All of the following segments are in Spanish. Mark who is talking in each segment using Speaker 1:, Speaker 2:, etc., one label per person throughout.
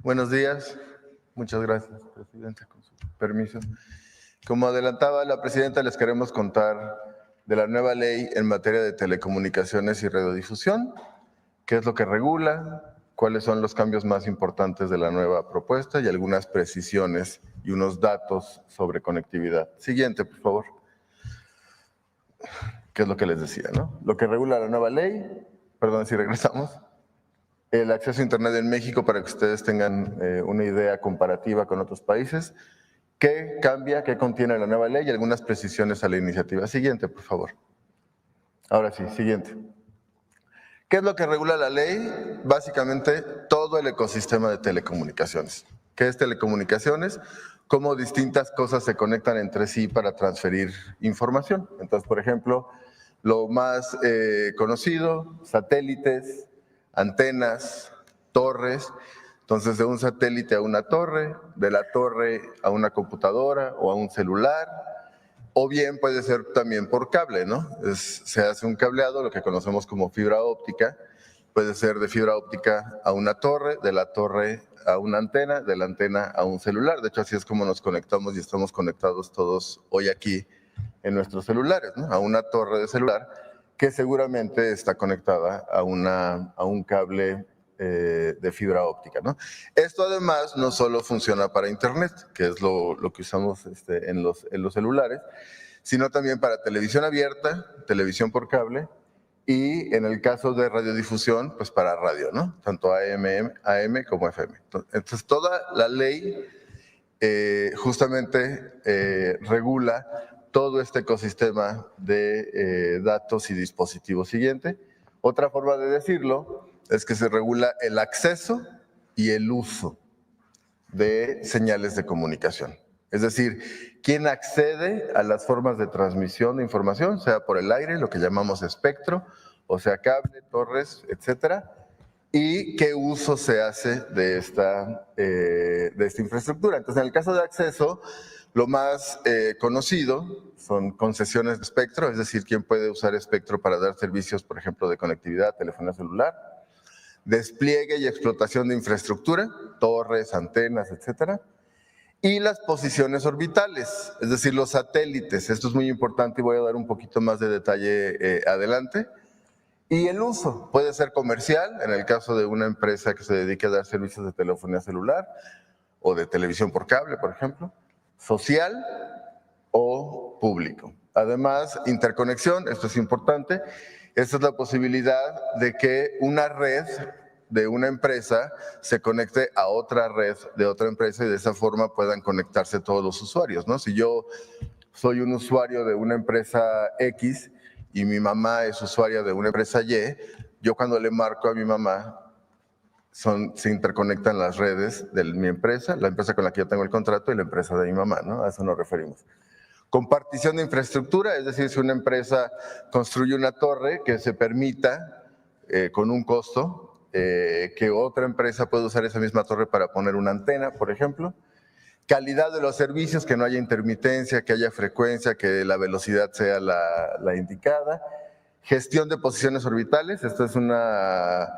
Speaker 1: Buenos días. Muchas gracias, Presidenta, con su permiso. Como adelantaba la Presidenta, les queremos contar de la nueva ley en materia de telecomunicaciones y radiodifusión, qué es lo que regula, cuáles son los cambios más importantes de la nueva propuesta y algunas precisiones y unos datos sobre conectividad. Siguiente, por favor. ¿Qué es lo que les decía, no? Lo que regula la nueva ley, perdón si regresamos. El acceso a Internet en México, para que ustedes tengan una idea comparativa con otros países. ¿Qué cambia, qué contiene la nueva ley y algunas precisiones a la iniciativa? Siguiente, por favor. Ahora sí, siguiente. ¿Qué es lo que regula la ley? Básicamente, todo el ecosistema de telecomunicaciones. ¿Qué es telecomunicaciones? Cómo distintas cosas se conectan entre sí para transferir información. Entonces, por ejemplo, lo más conocido, satélites, antenas, torres. Entonces, de un satélite a una torre, de la torre a una computadora o a un celular, o bien puede ser también por cable, ¿no? Se hace un cableado, lo que conocemos como fibra óptica, puede ser de fibra óptica a una torre, de la torre a una antena, de la antena a un celular. De hecho, así es como nos conectamos y estamos conectados todos hoy aquí en nuestros celulares, ¿no? A una torre de celular que seguramente está conectada a un cable de fibra óptica, ¿no? Esto además no solo funciona para Internet, que es lo que usamos en los celulares, sino también para televisión abierta, televisión por cable y en el caso de radiodifusión, pues para radio, ¿no? Tanto AM como FM. Entonces, toda la ley justamente regula todo este ecosistema de datos y dispositivos. Siguiente. Otra forma de decirlo es que se regula el acceso y el uso de señales de comunicación. Es decir, quién accede a las formas de transmisión de información, sea por el aire, lo que llamamos espectro, o sea cable, torres, etcétera, y qué uso se hace de esta infraestructura. Entonces, en el caso de acceso, lo más conocido son concesiones de espectro, es decir, quién puede usar espectro para dar servicios, por ejemplo, de conectividad, telefonía celular, despliegue y explotación de infraestructura, torres, antenas, etcétera, y las posiciones orbitales, es decir, los satélites. Esto es muy importante y voy a dar un poquito más de detalle adelante. Y el uso puede ser comercial, en el caso de una empresa que se dedique a dar servicios de telefonía celular o de televisión por cable, por ejemplo, social o público. Además, interconexión, esto es importante, esta es la posibilidad de que una red de una empresa se conecte a otra red de otra empresa y de esa forma puedan conectarse todos los usuarios, ¿no? Si yo soy un usuario de una empresa X y mi mamá es usuaria de una empresa Y, yo cuando le marco a mi mamá, se interconectan las redes de mi empresa, la empresa con la que yo tengo el contrato y la empresa de mi mamá, ¿no? A eso nos referimos. Compartición de infraestructura, es decir, si una empresa construye una torre que se permita, con un costo, que otra empresa pueda usar esa misma torre para poner una antena, por ejemplo. Calidad de los servicios, que no haya intermitencia, que haya frecuencia, que la velocidad sea la indicada. Gestión de posiciones orbitales, esta es una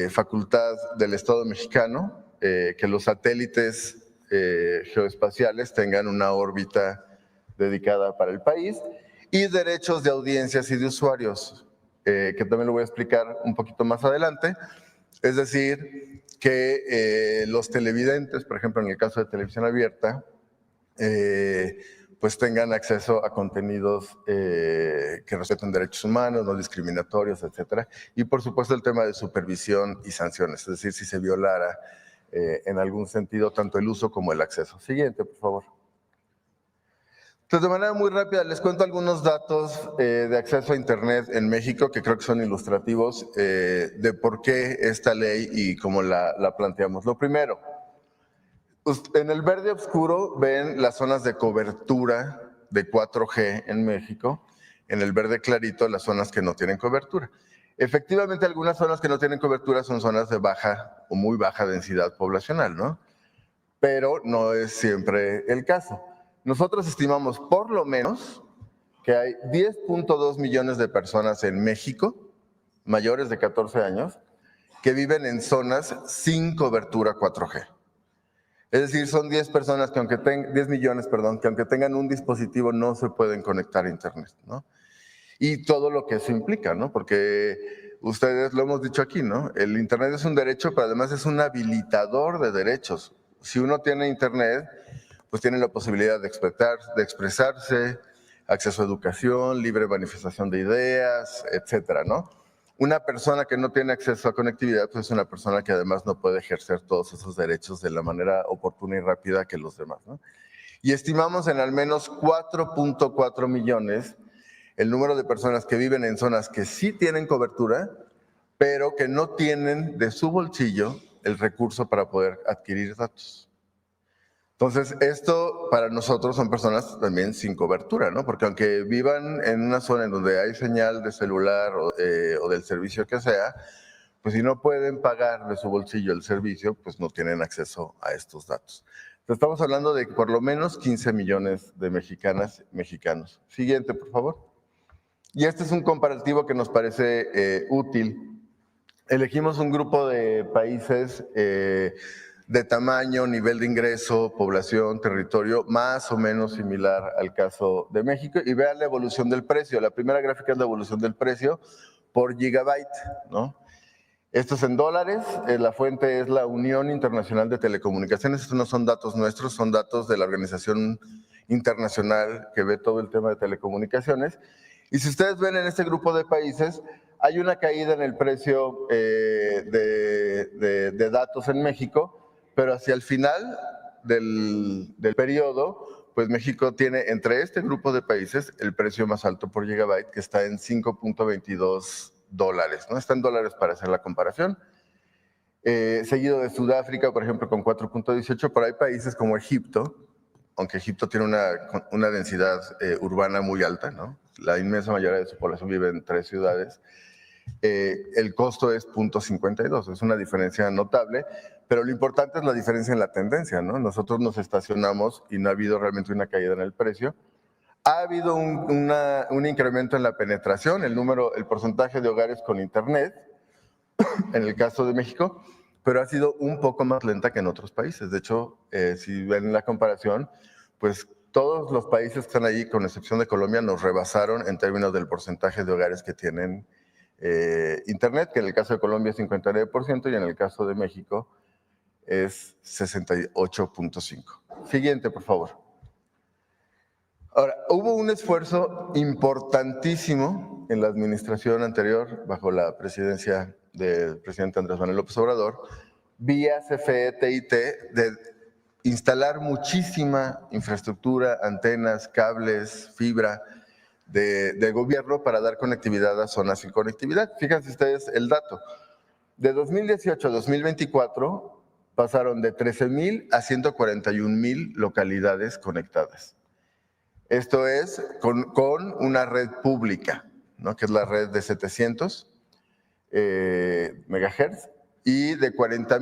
Speaker 1: facultad del Estado mexicano, que los satélites geoespaciales tengan una órbita dedicada para el país. Y derechos de audiencias y de usuarios, que también lo voy a explicar un poquito más adelante. Es decir, que los televidentes, por ejemplo, en el caso de televisión abierta, pues tengan acceso a contenidos que respeten derechos humanos, no discriminatorios, etcétera. Y por supuesto el tema de supervisión y sanciones, es decir, si se violara en algún sentido tanto el uso como el acceso. Siguiente, por favor. Entonces, de manera muy rápida, les cuento algunos datos de acceso a Internet en México que creo que son ilustrativos de por qué esta ley y cómo la planteamos. Lo primero, en el verde oscuro ven las zonas de cobertura de 4G en México, en el verde clarito las zonas que no tienen cobertura. Efectivamente, algunas zonas que no tienen cobertura son zonas de baja o muy baja densidad poblacional, ¿no? Pero no es siempre el caso. Nosotros estimamos por lo menos que hay 10.2 millones de personas en México, mayores de 14 años, que viven en zonas sin cobertura 4G. Es decir, son 10 personas que 10 millones, perdón, que aunque tengan un dispositivo no se pueden conectar a Internet, ¿no? Y todo lo que eso implica, ¿no? Porque ustedes lo hemos dicho aquí, ¿no? El Internet es un derecho, pero además es un habilitador de derechos. Si uno tiene Internet, pues tiene la posibilidad de expresarse, acceso a educación, libre manifestación de ideas, etcétera, ¿no? Una persona que no tiene acceso a conectividad, pues es una persona que además no puede ejercer todos esos derechos de la manera oportuna y rápida que los demás, ¿no? Y estimamos en al menos 4.4 millones el número de personas que viven en zonas que sí tienen cobertura, pero que no tienen de su bolsillo el recurso para poder adquirir datos. Entonces, esto para nosotros son personas también sin cobertura, ¿no? Porque aunque vivan en una zona en donde hay señal de celular o del servicio que sea, pues si no pueden pagar de su bolsillo el servicio, pues no tienen acceso a estos datos. Entonces, estamos hablando de por lo menos 15 millones de mexicanas y mexicanos. Siguiente, por favor. Y este es un comparativo que nos parece útil. Elegimos un grupo de países de tamaño, nivel de ingreso, población, territorio, más o menos similar al caso de México. Y vean la evolución del precio. La primera gráfica es la evolución del precio por gigabyte, ¿no? Esto es en dólares, la fuente es la Unión Internacional de Telecomunicaciones. Estos no son datos nuestros, son datos de la organización internacional que ve todo el tema de telecomunicaciones. Y si ustedes ven en este grupo de países, hay una caída en el precio de datos en México, pero hacia el final del periodo, pues México tiene entre este grupo de países el precio más alto por gigabyte, que está en 5.22 dólares, ¿no? Está en dólares para hacer la comparación. Seguido de Sudáfrica, por ejemplo, con 4.18, pero hay países como Egipto, aunque Egipto tiene una densidad urbana muy alta, ¿no? La inmensa mayoría de su población vive en 3 ciudades. El costo es 0.52, es una diferencia notable, pero lo importante es la diferencia en la tendencia, ¿no? Nosotros nos estacionamos y no ha habido realmente una caída en el precio. Ha habido un incremento en la penetración, el porcentaje de hogares con Internet, en el caso de México, pero ha sido un poco más lenta que en otros países. De hecho, si ven la comparación, pues todos los países que están ahí, con excepción de Colombia, nos rebasaron en términos del porcentaje de hogares que tienen Internet, que en el caso de Colombia es 59% y en el caso de México es 68.5%. Siguiente, por favor. Ahora, hubo un esfuerzo importantísimo en la administración anterior, bajo la presidencia del presidente Andrés Manuel López Obrador, vía CFE, TIT, de instalar muchísima infraestructura, antenas, cables, fibra de gobierno para dar conectividad a zonas sin conectividad. Fíjense ustedes el dato. De 2018 a 2024 pasaron de 13,000 a 141,000 localidades conectadas. Esto es con una red pública, ¿no? Que es la red de 700 megahertz, y de 40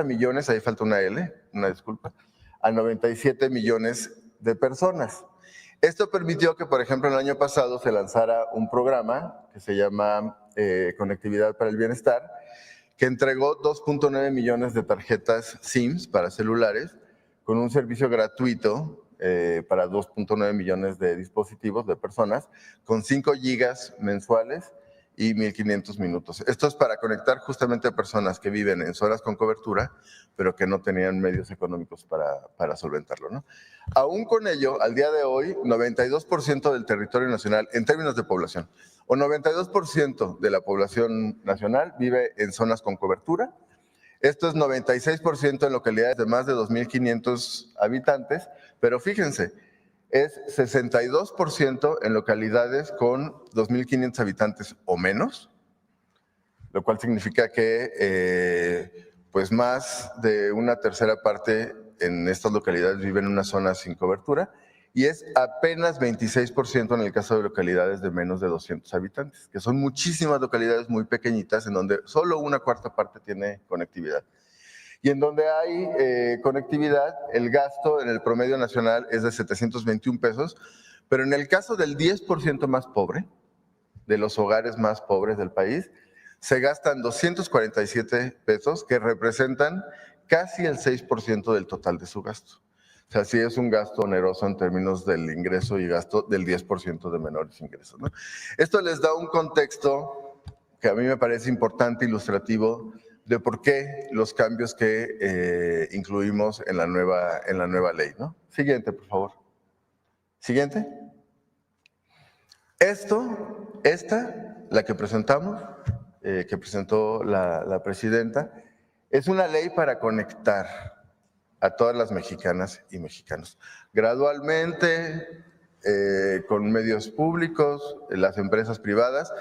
Speaker 1: millones, ahí falta una L, una disculpa, a 97 millones de personas. Esto permitió que, por ejemplo, el año pasado se lanzara un programa que se llama Conectividad para el Bienestar, que entregó 2.9 millones de tarjetas SIMs para celulares, con un servicio gratuito para 2.9 millones de dispositivos de personas, con 5 gigas mensuales y 1,500 minutos. Esto es para conectar justamente a personas que viven en zonas con cobertura, pero que no tenían medios económicos para solventarlo, ¿no? Aún con ello, al día de hoy, 92% del territorio nacional, en términos de población, o 92% de la población nacional vive en zonas con cobertura. Esto es 96% en localidades de más de 2,500 habitantes, pero fíjense, es 62% en localidades con 2,500 habitantes o menos, lo cual significa que pues más de una tercera parte en estas localidades viven en una zona sin cobertura, y es apenas 26% en el caso de localidades de menos de 200 habitantes, que son muchísimas localidades muy pequeñitas en donde solo una cuarta parte tiene conectividad. Y en donde hay conectividad, el gasto en el promedio nacional es de 721 pesos, pero en el caso del 10% más pobre, de los hogares más pobres del país, se gastan 247 pesos, que representan casi el 6% del total de su gasto. O sea, sí es un gasto oneroso en términos del ingreso y gasto del 10% de menores ingresos, ¿no? Esto les da un contexto que a mí me parece importante, ilustrativo, de por qué los cambios que incluimos en la nueva ley, ¿no? Siguiente, por favor. Siguiente. La que presentamos, que presentó la presidenta, es una ley para conectar a todas las mexicanas y mexicanos. Gradualmente, con medios públicos, las empresas privadas,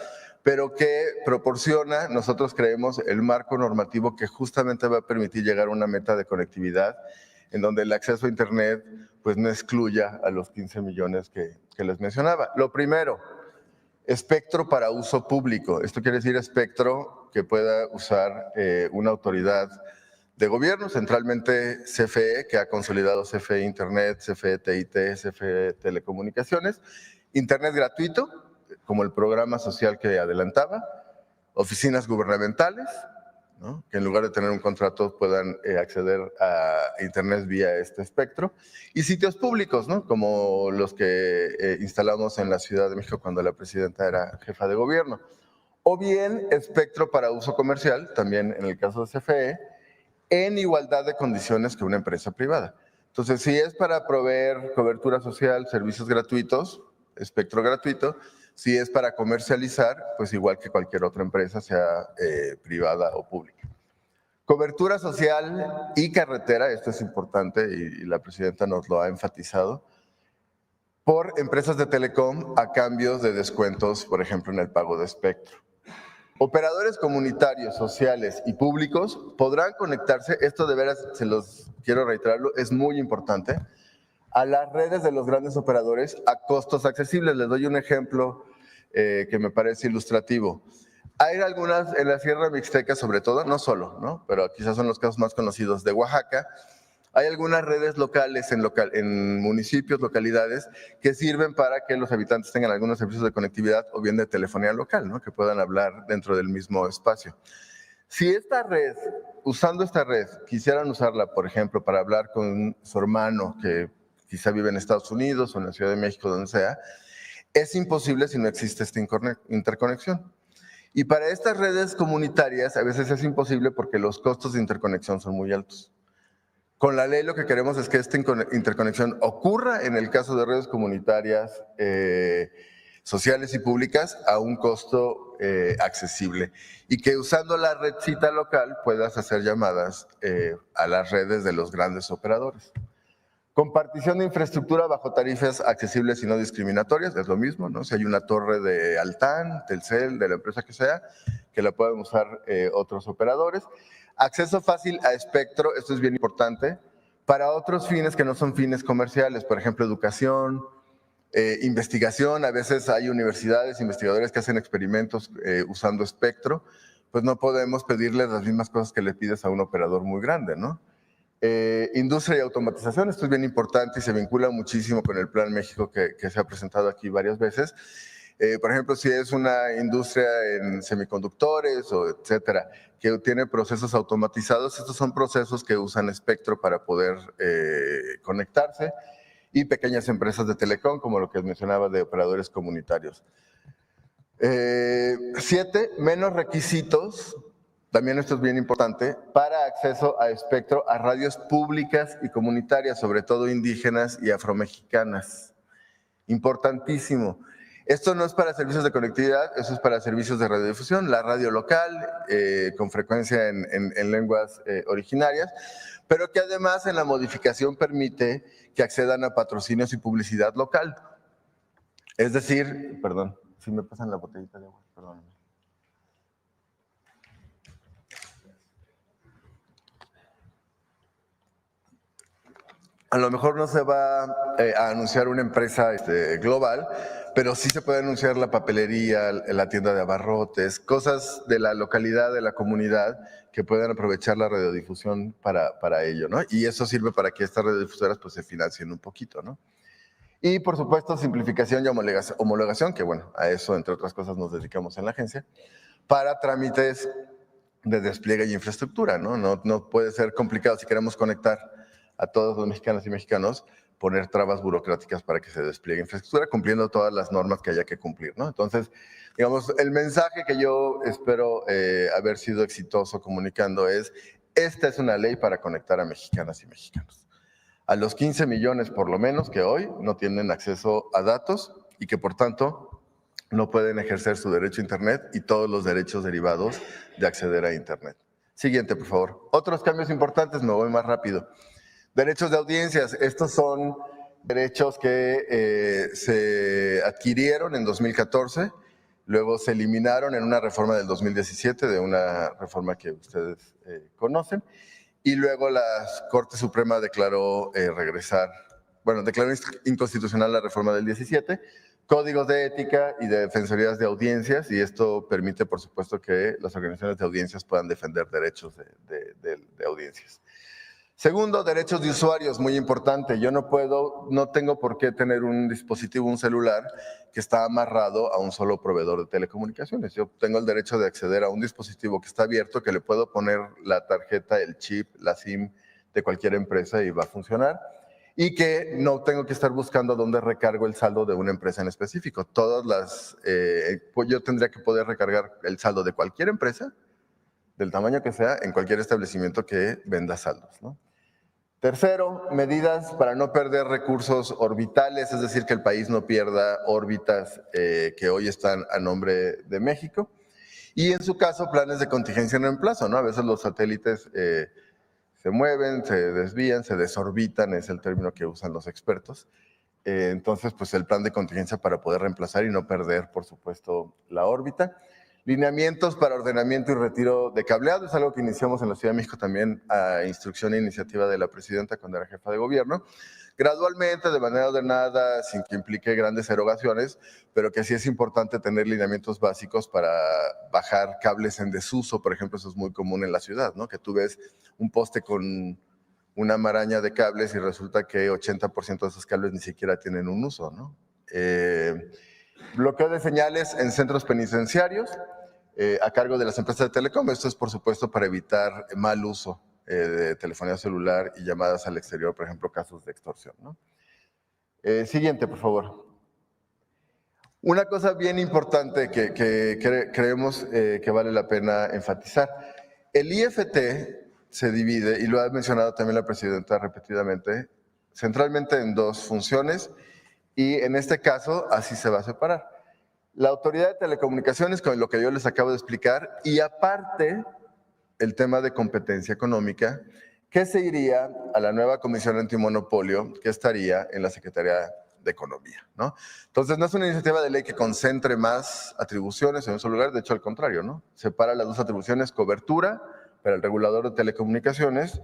Speaker 1: pero que proporciona, nosotros creemos, el marco normativo que justamente va a permitir llegar a una meta de conectividad en donde el acceso a Internet pues, no excluya a los 15 millones que les mencionaba. Lo primero, espectro para uso público. Esto quiere decir espectro que pueda usar una autoridad de gobierno, centralmente CFE, que ha consolidado CFE Internet, CFE TIT, CFE Telecomunicaciones, Internet gratuito, como el programa social que adelantaba, oficinas gubernamentales, ¿no? Que en lugar de tener un contrato puedan acceder a Internet vía este espectro, y sitios públicos, ¿no? Como los que instalamos en la Ciudad de México cuando la presidenta era jefa de gobierno. O bien espectro para uso comercial, también en el caso de CFE, en igualdad de condiciones que una empresa privada. Entonces, si es para proveer cobertura social, servicios gratuitos, espectro gratuito, si es para comercializar, pues igual que cualquier otra empresa, sea privada o pública. Cobertura social y carretera, esto es importante y la presidenta nos lo ha enfatizado, por empresas de telecom a cambio de descuentos, por ejemplo, en el pago de espectro. Operadores comunitarios, sociales y públicos podrán conectarse, esto de veras, se los quiero reiterarlo, es muy importante, a las redes de los grandes operadores a costos accesibles. Les doy un ejemplo que me parece ilustrativo. Hay algunas en la Sierra Mixteca, sobre todo, no solo, ¿no? Pero quizás son los casos más conocidos de Oaxaca. Hay algunas redes locales en municipios, localidades, que sirven para que los habitantes tengan algunos servicios de conectividad o bien de telefonía local, ¿no? Que puedan hablar dentro del mismo espacio. Si esta red, usando esta red, quisieran usarla, por ejemplo, para hablar con su hermano que quizá vive en Estados Unidos o en la Ciudad de México, donde sea, es imposible si no existe esta interconexión. Y para estas redes comunitarias a veces es imposible porque los costos de interconexión son muy altos. Con la ley lo que queremos es que esta interconexión ocurra en el caso de redes comunitarias, sociales y públicas a un costo accesible y que usando la redcita local puedas hacer llamadas a las redes de los grandes operadores. Compartición de infraestructura bajo tarifas accesibles y no discriminatorias, es lo mismo, ¿no? Si hay una torre de Altán, Telcel, de la empresa que sea, que la puedan usar otros operadores. Acceso fácil a espectro, esto es bien importante, para otros fines que no son fines comerciales, por ejemplo, educación, investigación. A veces hay universidades, investigadores que hacen experimentos usando espectro, pues no podemos pedirles las mismas cosas que le pides a un operador muy grande, ¿no? Industria y automatización, esto es bien importante y se vincula muchísimo con el Plan México que se ha presentado aquí varias veces. Por ejemplo, si es una industria en semiconductores o etcétera, que tiene procesos automatizados, estos son procesos que usan espectro para poder conectarse, y pequeñas empresas de telecom, como lo que mencionaba de operadores comunitarios. 7, menos requisitos. También esto es bien importante, para acceso a espectro a radios públicas y comunitarias, sobre todo indígenas y afromexicanas. Importantísimo. Esto no es para servicios de conectividad, eso es para servicios de radiodifusión, la radio local, con frecuencia en lenguas originarias, pero que además en la modificación permite que accedan a patrocinios y publicidad local. Es decir, perdón, si me pasan la botellita de agua, perdónenme. A lo mejor no se va a anunciar una empresa global, pero sí se puede anunciar la papelería, la tienda de abarrotes, cosas de la localidad, de la comunidad, que puedan aprovechar la radiodifusión para ello, ¿no? Y eso sirve para que estas radiodifusoras pues, se financien un poquito, ¿no? Y, por supuesto, simplificación y homologación, que bueno, a eso, entre otras cosas, nos dedicamos en la agencia, para trámites de despliegue y infraestructura, ¿no? No puede ser complicado si queremos conectar a todos los mexicanos y mexicanos, poner trabas burocráticas para que se despliegue infraestructura, cumpliendo todas las normas que haya que cumplir, ¿no? Entonces, digamos, el mensaje que yo espero haber sido exitoso comunicando es, esta es una ley para conectar a mexicanas y mexicanos. A los 15 millones, por lo menos, que hoy no tienen acceso a datos y que, por tanto, no pueden ejercer su derecho a Internet y todos los derechos derivados de acceder a Internet. Siguiente, por favor. Otros cambios importantes, me voy más rápido. Derechos de audiencias. Estos son derechos que se adquirieron en 2014, luego se eliminaron en una reforma del 2017, de una reforma que ustedes conocen, y luego la Corte Suprema declaró declaró inconstitucional la reforma del 17, códigos de ética y de defensorías de audiencias, y esto permite, por supuesto, que las organizaciones de audiencias puedan defender derechos de audiencias. Segundo, derechos de usuarios, muy importante. Yo no tengo por qué tener un dispositivo, un celular, que está amarrado a un solo proveedor de telecomunicaciones. Yo tengo el derecho de acceder a un dispositivo que está abierto, que le puedo poner la tarjeta, el chip, la SIM de cualquier empresa y va a funcionar. Y que no tengo que estar buscando dónde recargo el saldo de una empresa en específico. Yo tendría que poder recargar el saldo de cualquier empresa, del tamaño que sea, en cualquier establecimiento que venda saldos, ¿no? Tercero, medidas para no perder recursos orbitales, es decir, que el país no pierda órbitas que hoy están a nombre de México. Y en su caso, planes de contingencia en reemplazo, ¿no? A veces los satélites se mueven, se desvían, se desorbitan, es el término que usan los expertos. Entonces, pues el plan de contingencia para poder reemplazar y no perder, por supuesto, la órbita. Lineamientos para ordenamiento y retiro de cableado, es algo que iniciamos en la Ciudad de México también a instrucción e iniciativa de la presidenta cuando era jefa de gobierno. Gradualmente, de manera ordenada, sin que implique grandes erogaciones, pero que sí es importante tener lineamientos básicos para bajar cables en desuso, por ejemplo, eso es muy común en la ciudad, ¿no? Que tú ves un poste con una maraña de cables y resulta que 80% de esos cables ni siquiera tienen un uso, ¿no? Bloqueo de señales en centros penitenciarios a cargo de las empresas de telecom. Esto es, por supuesto, para evitar mal uso de telefonía celular y llamadas al exterior, por ejemplo, casos de extorsión, ¿no? Siguiente, por favor. Una cosa bien importante que creemos que vale la pena enfatizar. El IFT se divide, y lo ha mencionado también la presidenta repetidamente, centralmente en dos funciones, y en este caso así se va a separar. La Autoridad de Telecomunicaciones, con lo que yo les acabo de explicar, y aparte el tema de competencia económica, que se iría a la nueva Comisión Antimonopolio, que estaría en la Secretaría de Economía, ¿no? Entonces, no es una iniciativa de ley que concentre más atribuciones en un solo lugar, de hecho, al contrario, ¿no? Separa las dos atribuciones, cobertura para el regulador de telecomunicaciones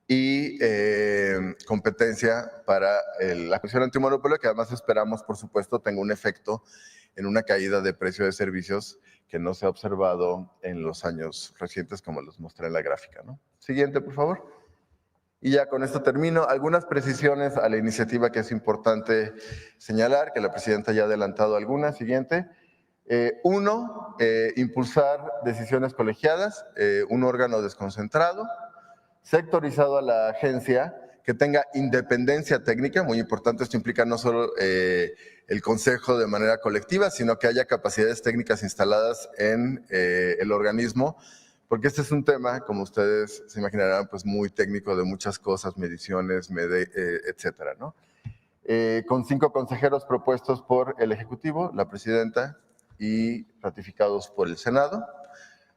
Speaker 1: y competencia para la Comisión Antimonopolio, que además esperamos, por supuesto, tenga un efecto en una caída de precio de servicios que no se ha observado en los años recientes, como los mostré en la gráfica, ¿no? Siguiente, por favor. Y ya con esto termino. Algunas precisiones a la iniciativa que es importante señalar, que la presidenta ya ha adelantado algunas. Siguiente. Uno, impulsar decisiones colegiadas, un órgano desconcentrado, sectorizado a la agencia, que tenga independencia técnica, muy importante, esto implica no solo el consejo de manera colectiva, sino que haya capacidades técnicas instaladas en el organismo, porque este es un tema, como ustedes se imaginarán, pues muy técnico de muchas cosas, mediciones, etcétera, ¿no? Con 5 consejeros propuestos por el Ejecutivo, la presidenta, y ratificados por el Senado.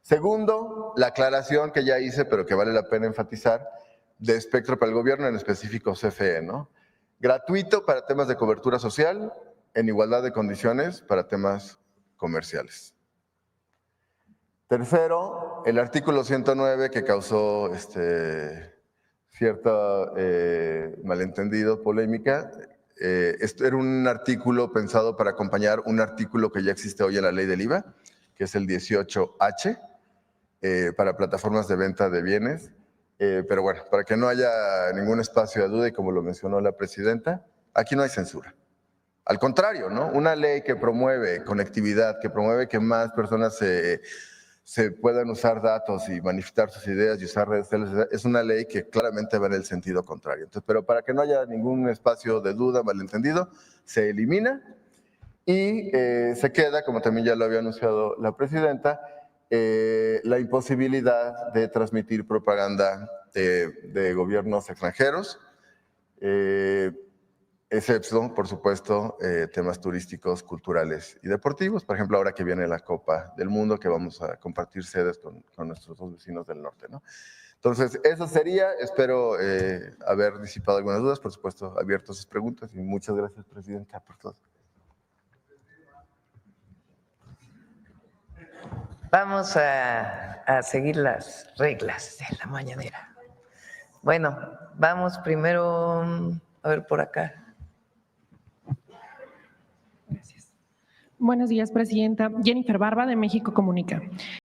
Speaker 1: Segundo, la aclaración que ya hice, pero que vale la pena enfatizar, de espectro para el gobierno, en específico CFE, ¿no? Gratuito para temas de cobertura social, en igualdad de condiciones para temas comerciales. Tercero, el artículo 109 que causó cierto malentendido, polémica. Esto era un artículo pensado para acompañar un artículo que ya existe hoy en la ley del IVA, que es el 18H, para plataformas de venta de bienes. Pero bueno, para que no haya ningún espacio de duda, y como lo mencionó la presidenta, aquí no hay censura. Al contrario, ¿no? Una ley que promueve conectividad, que promueve que más personas se puedan usar datos y manifestar sus ideas y usar redes sociales, es una ley que claramente va en el sentido contrario. Entonces, pero para que no haya ningún espacio de duda, malentendido, se elimina y se queda, como también ya lo había anunciado la presidenta, la imposibilidad de transmitir propaganda de gobiernos extranjeros, excepto, por supuesto, temas turísticos, culturales y deportivos. Por ejemplo, ahora que viene la Copa del Mundo, que vamos a compartir sedes con nuestros dos vecinos del norte, ¿no? Entonces, eso sería. Espero haber disipado algunas dudas. Por supuesto, abierto a sus preguntas. Y muchas gracias, presidenta, por todo.
Speaker 2: Vamos a seguir las reglas de la mañanera. Bueno, vamos primero, a ver por acá.
Speaker 3: Gracias. Buenos días, presidenta. Jennifer Barba, de México Comunica.